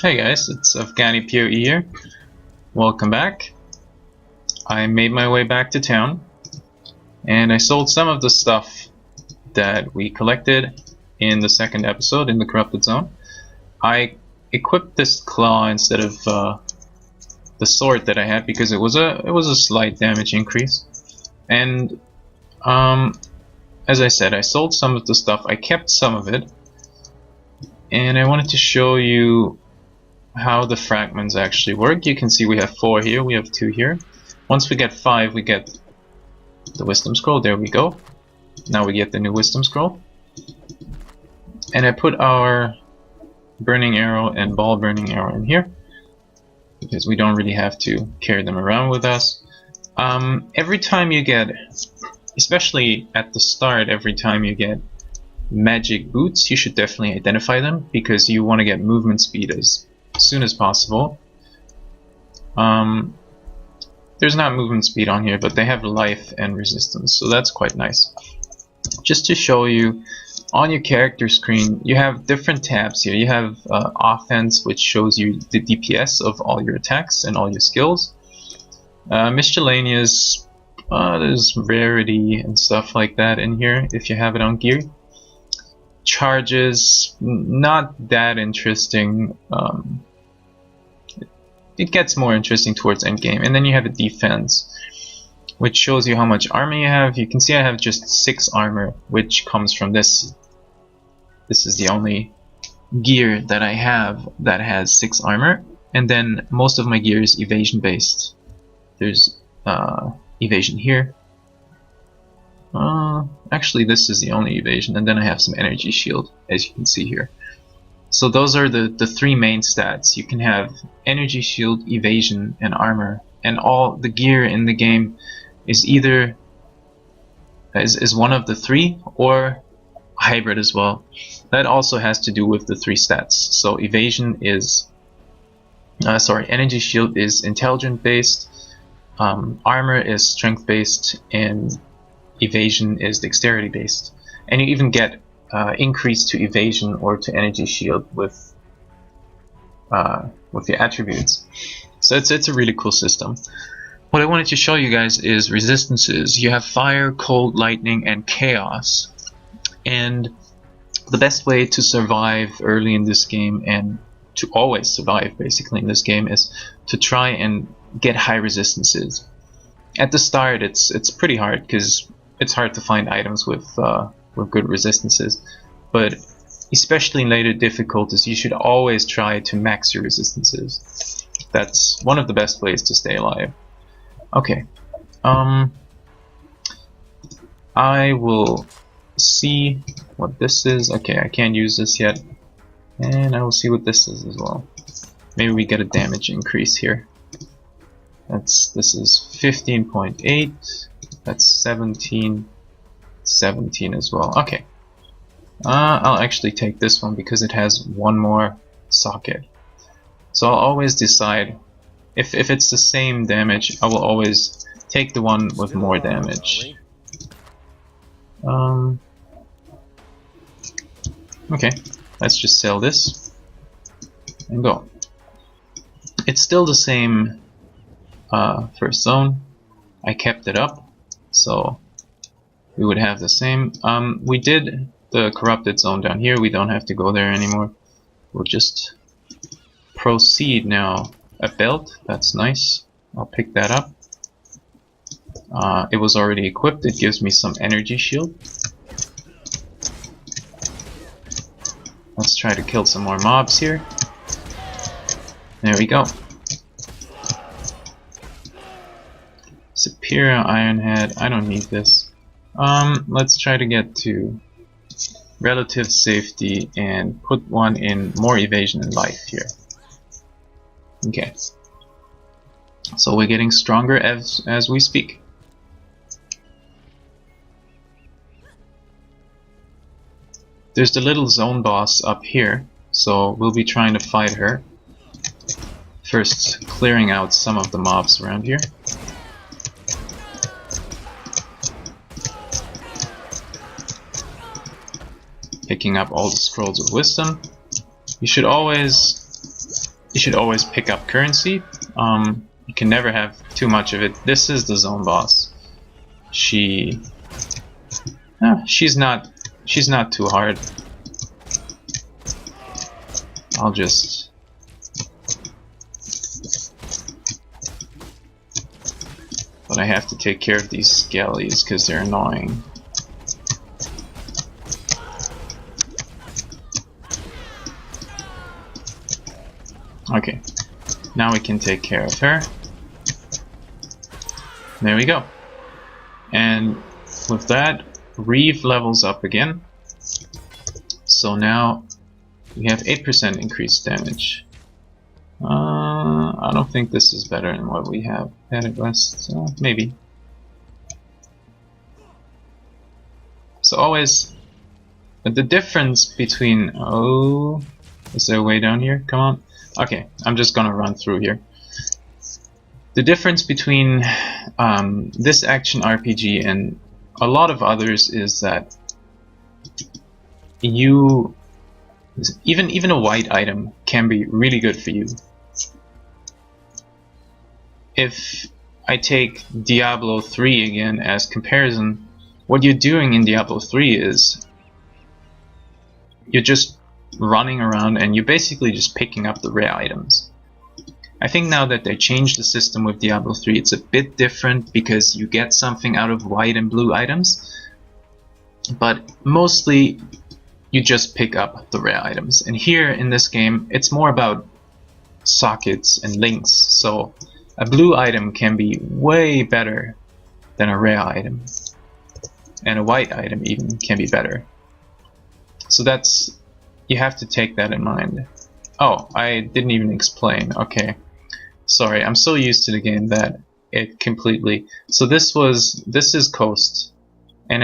Hey guys, it's AfghaniPoE here. Welcome back. I made my way back to town and I sold some of the stuff that we collected in the second episode in the corrupted zone. I equipped this claw instead of the sword that I had because it was a slight damage increase. And as I said, I sold some of the stuff. I kept some of it, and I wanted to show you how the fragments actually work. You can see we have 4 here, we have 2 here. Once we get 5, we get the wisdom scroll. There we go. Now we get the new wisdom scroll. And I put our burning arrow and ball burning arrow in here because we don't really have to carry them around with us. Every time you get, especially at the start, every time you get magic boots, you should definitely identify them because you want to get movement speed as soon as possible. There's not movement speed on here, but they have life and resistance, so that's quite nice. Just to show you, on your character screen you have different tabs here. You have offense, which shows you the DPS of all your attacks and all your skills. Miscellaneous, there's rarity and stuff like that in here if you have it on gear. Charges, not that interesting. It gets more interesting towards endgame. And then you have a defense, which shows you how much armor you have. You can see I have just 6 armor, which comes from this. This is the only gear that I have that has 6 armor. And then most of my gear is evasion based. There's evasion here. Actually, this is the only evasion, and then I have some energy shield, as you can see here. So those are the 3 main stats. You can have energy shield, evasion, and armor, and all the gear in the game is either is one of the 3 or hybrid as well. That also has to do with the 3 stats. So evasion is energy shield is intelligent based, armor is strength based, and evasion is dexterity based. And you even get increase to evasion or to energy shield with your attributes. So it's a really cool system. What I wanted to show you guys is resistances. You have fire, cold, lightning, and chaos. And the best way to survive early in this game, and to always survive basically in this game, is to try and get high resistances. At the start it's pretty hard because it's hard to find items with good resistances, but especially in later difficulties you should always try to max your resistances. That's one of the best ways to stay alive. Okay, I will see what this is. Okay, I can't use this yet, and I will see what this is as well. Maybe we get a damage increase here. This is 15.8. That's 17 as well. Okay, I'll actually take this one because it has 1 more socket. So I'll always decide if it's the same damage. I will always take the one with more damage. Okay, let's just sell this and go. It's still the same first zone. I kept it up, so we would have the same. We did the corrupted zone down here. We don't have to go there anymore. We'll just proceed now. A belt, that's nice. I'll pick that up. It was already equipped. It gives me some energy shield. Let's try to kill some more mobs here. There we go. Superior Iron Head. I don't need this. Let's try to get to relative safety and put one in more evasion and life here. Okay. So we're getting stronger as we speak. There's the little zone boss up here, so we'll be trying to fight her. First, clearing out some of the mobs around here. Picking up all the scrolls of wisdom. You should always you should always pick up currency. You can never have too much of it. This is the zone boss. She's not too hard. I'll just but I have to take care of these skellies because they're annoying. Okay, now we can take care of her. There we go. And with that, Reeve levels up again. So now we have 8% increased damage. I don't think this is better than what we have at West. Maybe. So always the difference between is there a way down here? Come on. Okay, I'm just gonna run through here. The difference between this action RPG and a lot of others is that even a white item can be really good for you. If I take Diablo 3 again as comparison, what you're doing in Diablo 3 is you're just running around and you're basically just picking up the rare items. I think now that they changed the system with Diablo 3, it's a bit different because you get something out of white and blue items, but mostly you just pick up the rare items. And here in this game, it's more about sockets and links, so a blue item can be way better than a rare item, and a white item even can be better. So that's, you have to take that in mind. Oh, I didn't even explain. Okay, sorry, I'm so used to the game that it completely... So this is Coast, and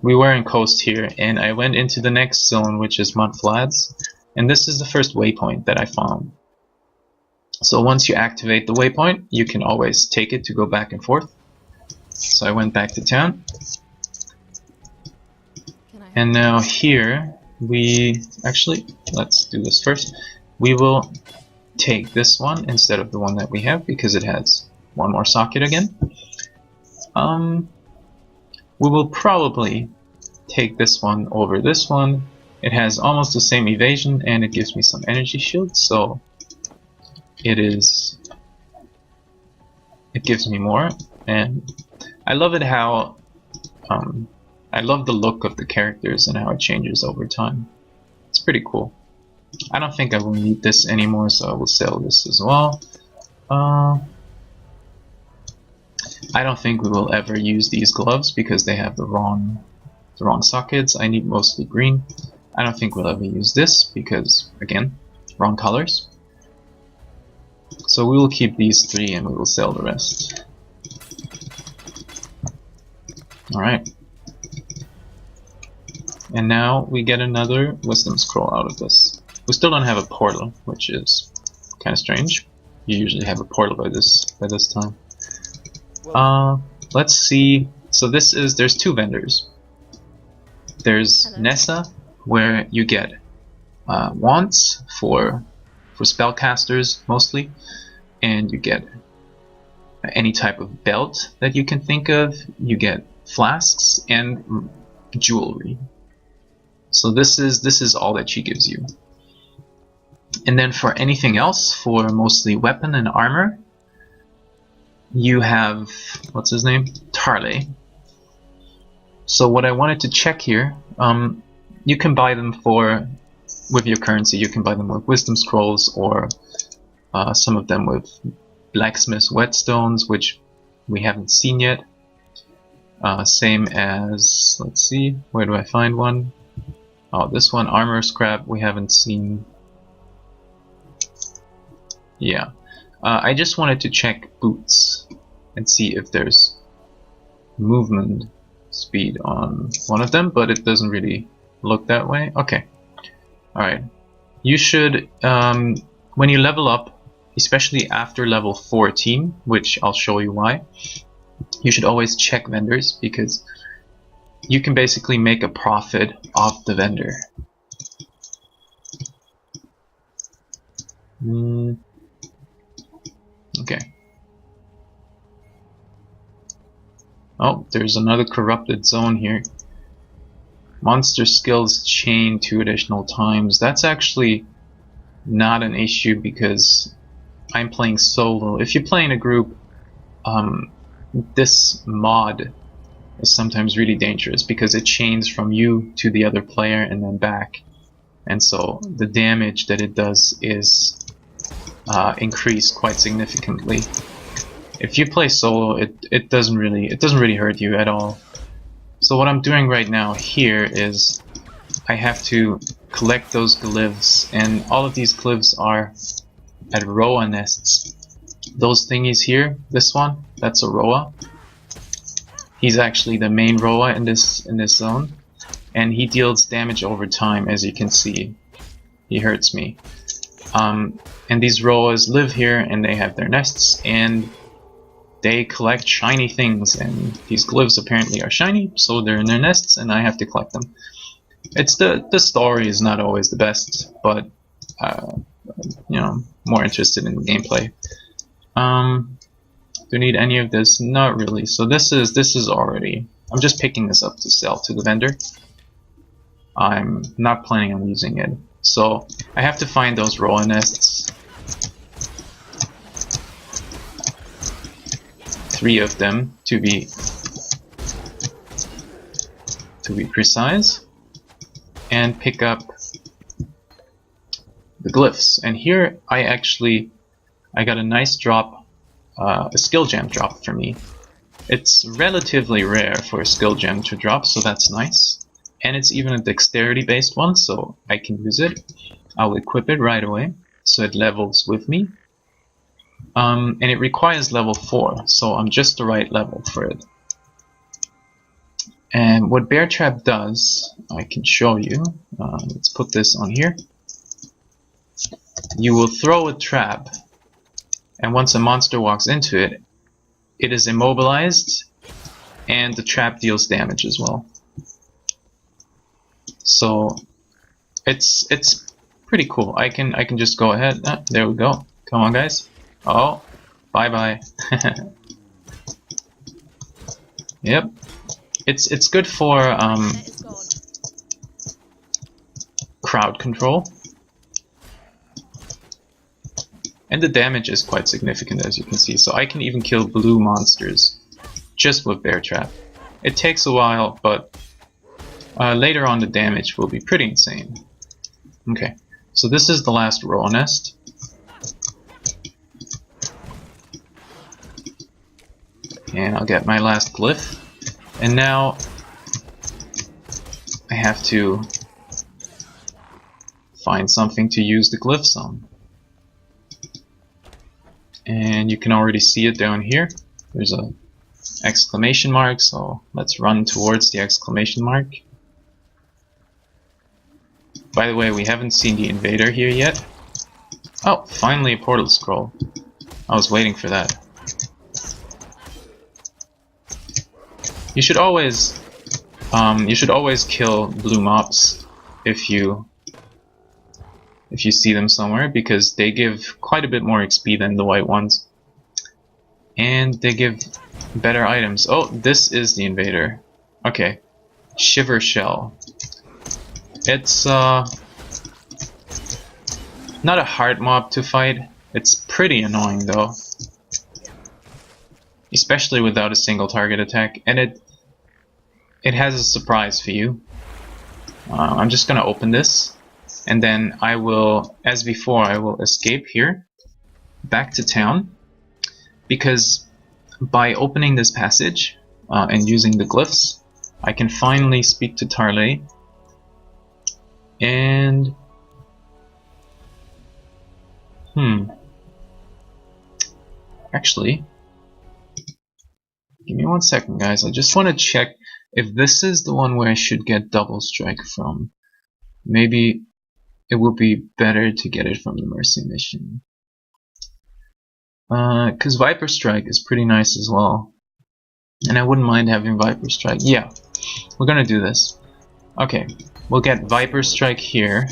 we were in Coast here, and I went into the next zone, which is Mud Flats, and this is the first waypoint that I found. So once you activate the waypoint, you can always take it to go back and forth. So I went back to town. And now here, let's do this first. We will take this one instead of the one that we have because it has one more socket again. We will probably take this one over this one. It has almost the same evasion and it gives me some energy shield, so it gives me more. And I love it how I love the look of the characters and how it changes over time. It's pretty cool. I don't think I will need this anymore, so I will sell this as well. I don't think we will ever use these gloves because they have the wrong sockets. I need mostly green. I don't think we'll ever use this because, again, wrong colors. So we will keep these three and we will sell the rest. Alright. And now we get another wisdom scroll out of this. We still don't have a portal, which is kind of strange. You usually have a portal by this time. Let's see. So there's two vendors. There's Nessa, where you get wands for spellcasters mostly, and you get any type of belt that you can think of. You get flasks and jewelry. So this is all that she gives you. And then for anything else, for mostly weapon and armor, you have, what's his name? Tarley. So what I wanted to check here, you can buy them with your currency. You can buy them with wisdom scrolls, or some of them with blacksmith's whetstones, which we haven't seen yet. Same as, let's see, where do I find one? Oh, this one, armor scrap, we haven't seen. Yeah. I just wanted to check boots and see if there's movement speed on one of them, but it doesn't really look that way. Okay. Alright. You should, when you level up, especially after level 14, which I'll show you why, you should always check vendors, because you can basically make a profit off the vendor. Okay. Oh, there's another corrupted zone here. Monster skills chain 2 additional times. That's actually not an issue because I'm playing solo. If you play in a group, this mod is sometimes really dangerous because it chains from you to the other player and then back. And so the damage that it does is increased quite significantly. If you play solo, it doesn't really hurt you at all. So what I'm doing right now here is I have to collect those glyphs, and all of these glyphs are at Rhoa nests. Those thingies here, this one, that's a Rhoa. He's actually the main Rhoa in this zone, and he deals damage over time, as you can see. He hurts me. And these Rhoas live here, and they have their nests, and they collect shiny things, and these glyphs apparently are shiny, so they're in their nests, and I have to collect them. It's the story is not always the best, but you know, more interested in the gameplay. Do you need any of this? Not really. So this is already. I'm just picking this up to sell to the vendor. I'm not planning on using it. So I have to find those Rhoa nests. 3 of them to be precise, and pick up the glyphs. And here I got a nice drop, a skill gem drop for me. It's relatively rare for a skill gem to drop, so that's nice. And it's even a dexterity based one, so I can use it. I'll equip it right away, so it levels with me. And it requires level 4, so I'm just the right level for it. And what Bear Trap does, I can show you. Let's put this on here. You will throw a trap, and once a monster walks into it, it is immobilized, and the trap deals damage as well. So it's pretty cool. I can just go ahead. There we go. Come on, guys. Oh, bye bye. Yep. It's good for crowd control. And the damage is quite significant, as you can see. So I can even kill blue monsters just with Bear Trap. It takes a while, but later on the damage will be pretty insane. Okay, so this is the last Rhoa nest. And I'll get my last glyph. And now I have to find something to use the glyphs on. And you can already see it down here. There's a exclamation mark, so let's run towards the exclamation mark. By the way, we haven't seen the invader here yet. Oh, finally a portal scroll. I was waiting for that. You should always kill blue mobs if you see them somewhere, because they give quite a bit more XP than the white ones, and they give better items. Oh, this is the invader. Okay, Shiver Shell. It's not a hard mob to fight. It's pretty annoying though, especially without a single target attack, and it has a surprise for you. I'm just gonna open this, and then I will, as before, I will escape here back to town, because by opening this passage and using the glyphs, I can finally speak to Tarley. And actually, give me 1 second, guys. I just want to check if this is the one where I should get Double Strike from. Maybe it would be better to get it from the Mercy mission. Because Viper Strike is pretty nice as well. And I wouldn't mind having Viper Strike. Yeah, we're gonna do this. Okay, we'll get Viper Strike here.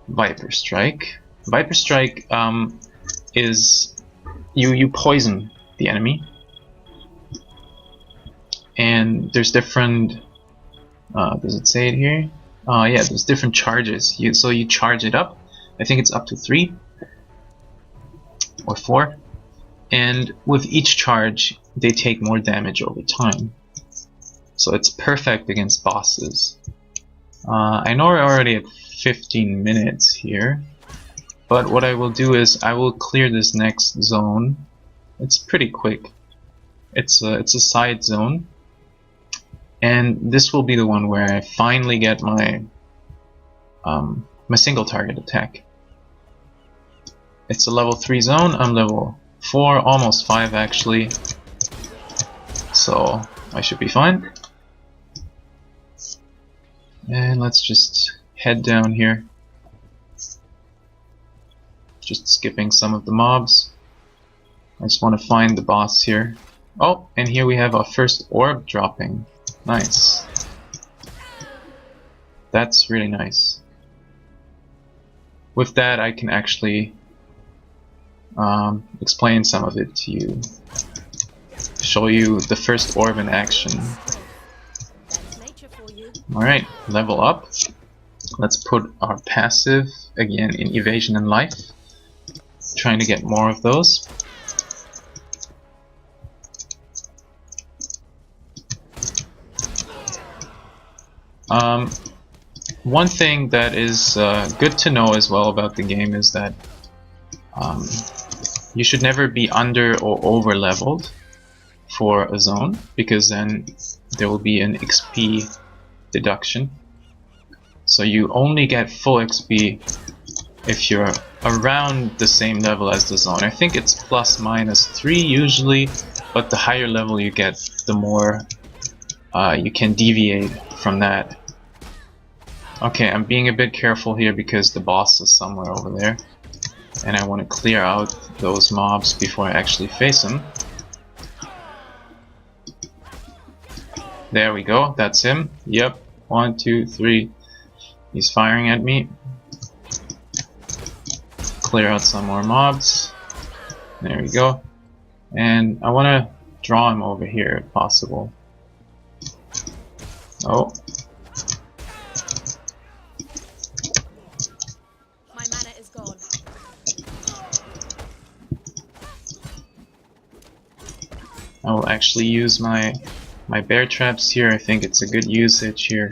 Viper Strike. Viper Strike is you poison the enemy, and there's different. Does it say it here? Yeah, there's different charges. So you charge it up. I think it's up to 3 or 4, and with each charge, they take more damage over time. So it's perfect against bosses. I know we're already at 15 minutes here, but what I will do is I will clear this next zone. It's pretty quick. It's a side zone, and this will be the one where I finally get my my single target attack. It's a level 3 zone. I'm level 4, almost 5 actually, so I should be fine. And let's just head down here. Just skipping some of the mobs. I just want to find the boss here. Oh, and here we have our first orb dropping. Nice. That's really nice. With that, I can actually explain some of it to you. Show you the first orb in action. Alright, level up. Let's put our passive again in evasion and life. Trying to get more of those. One thing that is good to know as well about the game is that you should never be under or over leveled for a zone, because then there will be an XP deduction. So you only get full XP if you're around the same level as the zone. I think it's ±3 usually, but the higher level you get, the more you can deviate from that. Okay, I'm being a bit careful here because the boss is somewhere over there, and I want to clear out those mobs before I actually face them. There we go, that's him. Yep, 1, 2, 3. He's firing at me. Clear out some more mobs. There we go. And I want to draw him over here if possible. Oh. My mana is gone. I will actually use my bear traps here. I think it's a good usage here.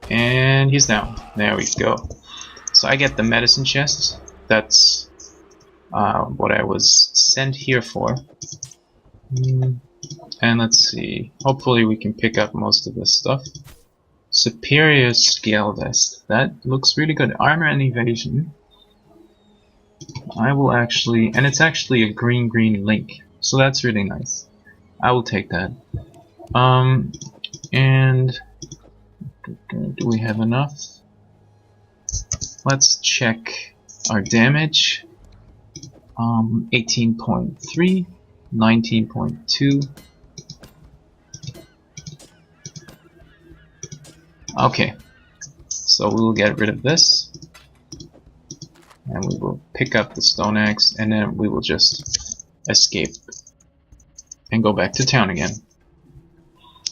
And he's down. There we go. So I get the medicine chest. That's what I was sent here for. And let's see. Hopefully we can pick up most of this stuff. Superior scale vest. That looks really good. Armor and evasion. I will actually, and it's actually a green link. So that's really nice. I will take that. And do we have enough? Let's check our damage. 18.3, 19.2. Okay, so we will get rid of this, and we will pick up the stone axe, and then we will just escape and go back to town again.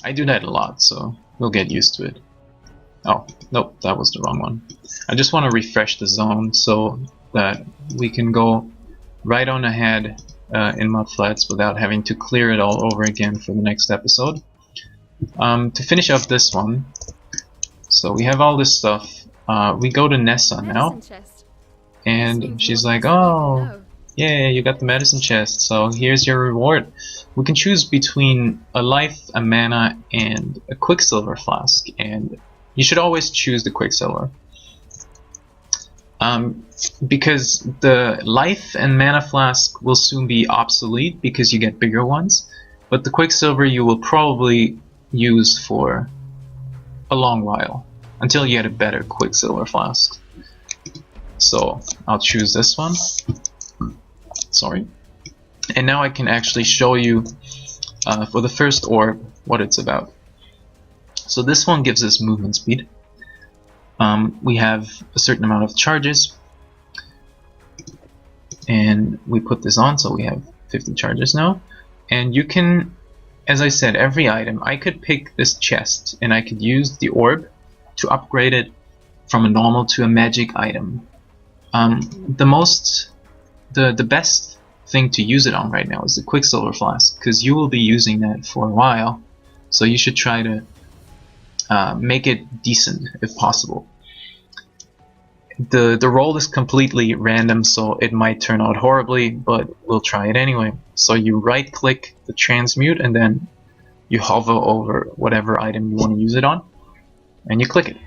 I do that a lot, so we'll get used to it. Oh, nope, that was the wrong one. I just want to refresh the zone so that we can go right on ahead in Mudflats without having to clear it all over again for the next episode. To finish up this one, so we have all this stuff. We go to Nessa now, and she's like, oh, yeah, you got the medicine chest, so here's your reward. We can choose between a life, a mana, and a quicksilver flask, and you should always choose the quicksilver. Because the life and mana flask will soon be obsolete because you get bigger ones, but the quicksilver you will probably use for a long while until you get a better quicksilver flask. So I'll choose this one. Sorry. And now I can actually show you for the first orb what it's about. So this one gives us movement speed. We have a certain amount of charges, and we put this on, so we have 50 charges now. And you can, as I said, every item, I could pick this chest and I could use the orb to upgrade it from a normal to a magic item. The best thing to use it on right now is the Quicksilver Flask, because you will be using that for a while, so you should try to make it decent if possible. The roll is completely random, so it might turn out horribly, but we'll try it anyway. So you right click the transmute and then you hover over whatever item you want to use it on and you click it.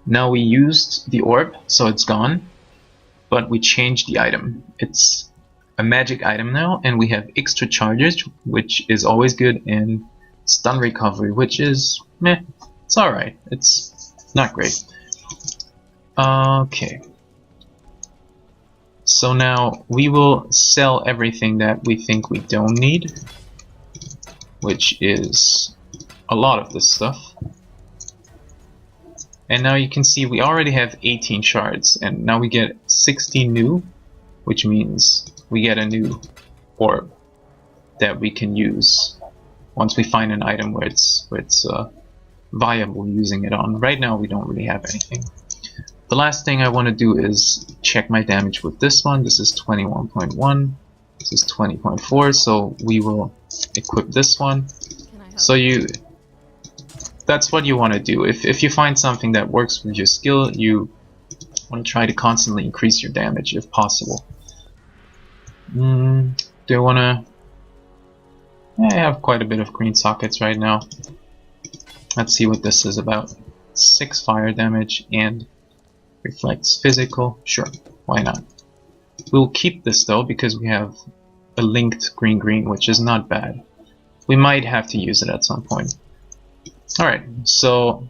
Now we used the orb, so it's gone, but we changed the item. It's a magic item now, and we have extra charges, which is always good, and stun recovery, which is meh, it's alright, it's not great. Okay, so now we will sell everything that we think we don't need, which is a lot of this stuff. And now you can see we already have 18 shards, and now we get 60 new, which means we get a new orb that we can use once we find an item where it's viable using it on. Right now we don't really have anything. The last thing I want to do is check my damage with this one. This is 21.1, this is 20.4, so we will equip this one. So that's what you want to do. If you find something that works with your skill, you want to try to constantly increase your damage if possible. Do I want to... I have quite a bit of green sockets right now. Let's see what this is about. 6 fire damage and reflects physical. Sure, why not? We'll keep this though because we have a linked green-green, which is not bad. We might have to use it at some point. Alright, so...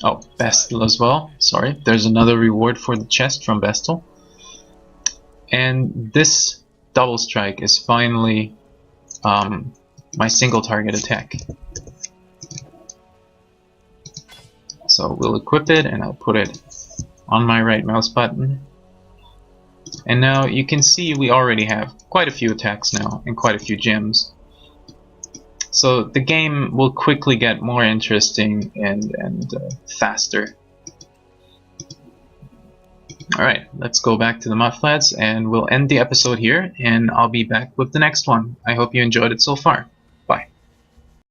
oh, Bestel as well. Sorry, there's another reward for the chest from Bestel. And this double strike is finally my single target attack. So we'll equip it and I'll put it on my right mouse button. And now you can see we already have quite a few attacks now and quite a few gems. So the game will quickly get more interesting and faster. Alright, let's go back to the Mudflats and we'll end the episode here, and I'll be back with the next one. I hope you enjoyed it so far.